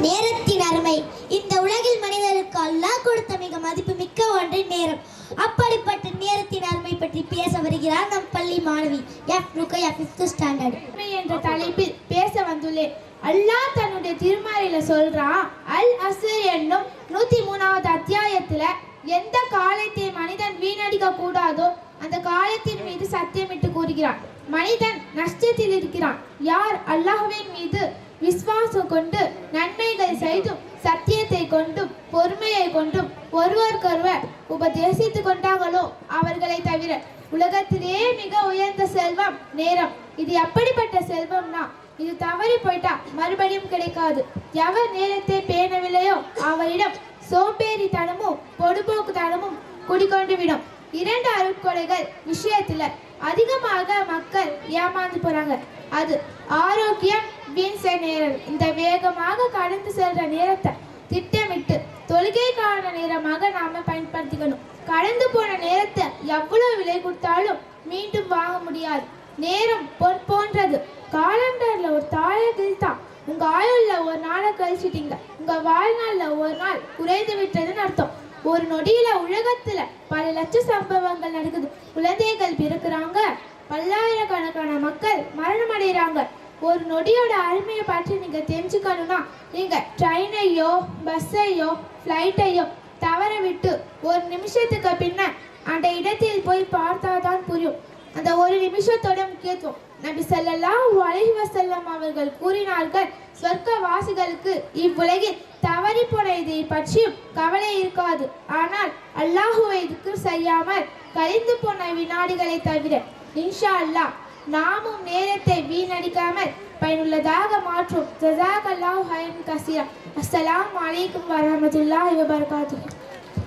நேரத்தின் அருமை. இந்த உலகில் மனிதருக்கு அல்லாஹ் கொடுத்த மிக மதிப்பு மிக்க ஒன்று நேரம். அப்படிப்பட்ட நேரத்தின் அருமை பற்றி பேச வருகிறார் நம் பள்ளி மாணவி எஃப் ருக்கையா 5th ஸ்டாண்டர்ட் என்ற தலைப்பில் பேச வந்துள்ளேன். அல்லாஹ் தன்னுடைய திருமறையில சொல்றான், அல் அஸ்ர் என்னும் 103வது அத்தியாயத்துல எந்த காலத்தை மனிதன் வீணடிக்க கூடாதோ அந்த காலத்தின் மீது சத்தியமிட்டு கூறுகிறான். மனிதன் நஷ்டத்தில் இருக்கிறான். யார் அல்லாஹ்வின் மீது விசுவாசம் கொண்டு நன்மைகளை செய்தும் சத்தியத்தை கொண்டும் பொறுமையை கொண்டும் ஒருவருக்கொருவர் உபதேசித்துக் கொண்டார்களோ அவர்களை தவிர உலகத்திலேயே மிக உயர்ந்த செல்வம் நேரம். இது எப்படிப்பட்ட செல்வம்னா, இது தவறி போயிட்டா மறுபடியும் கிடைக்காது. எவர் நேரத்தை பேணவில்லையோ அவரிடம் சோம்பேறித்தனமும் பொடுபோக்குத்தனமும் குடிக்கொண்டு விடும். 2 அருட்கொடைகள் விஷயத்துல அதிகமாக மக்கள் ஏமாந்து போறாங்க. அது ஆரோக்கியம், வீண் நேரம். இந்த வேகமாக கடந்து செல்ற நேரத்தை திட்டமிட்டு தொழுகைக்கான நேரமாக நாம பயன்படுத்திக்கணும். கடந்து போன நேரத்தை எவ்வளவு விலை கொடுத்தாலும் மீண்டும் வாங்க முடியாது. நேரம் பொன் போன்றது. காலண்டர்ல ஒரு தாழை கிழித்தா உங்க ஆயுள்ல ஒரு நாளை கழிச்சிட்டீங்க. உங்க வாழ்நாள்ல ஒரு நாள் குறைந்து விட்டதுன்னு அர்த்தம். ஒரு நொடியில உலகத்துல பல லட்ச சம்பவங்கள் நடக்குது. குழந்தைகள் பிறக்குறாங்க, பல்லாயிரக்கணக்கான மக்கள் மரணம் அடைகிறாங்க. ஒரு நொடியோட அருமையை பற்றி நீங்க தெரிஞ்சுக்கணும்னா நீங்க ட்ரெயினையோ பஸ்ஸையோ ஃப்ளைட்டையோ தவற விட்டு ஒரு நிமிஷத்துக்கு பின்ன அந்த இடத்தில் போய் பார்த்தாதான் புரியும் அந்த ஒரு நிமிஷத்தோட முக்கியத்துவம். நபி ஸல்லல்லாஹு அலைஹி வஸல்லம் அவர்கள் கூறினார்கள், சொர்க்க வாசிகளுக்கு இவ்வுலகில் தவறி போன இதை பற்றியும் கவலை இருக்காது. ஆனால் அல்லாஹுவை திக்ர் செய்யாமல் கழிந்து போன வினாடிகளை தவிர. இன்ஷா அல்லாஹ் நாமும் நேரத்தை வீணடிக்காமல் பயனுள்ளதாக மாற்றும். ஜஸாக்கல்லாஹு ஹைரன் கஸீரா. அஸ்ஸலாமு அலைக்கும் வரஹ்மத்துல்லாஹி வபரகாத்துஹு.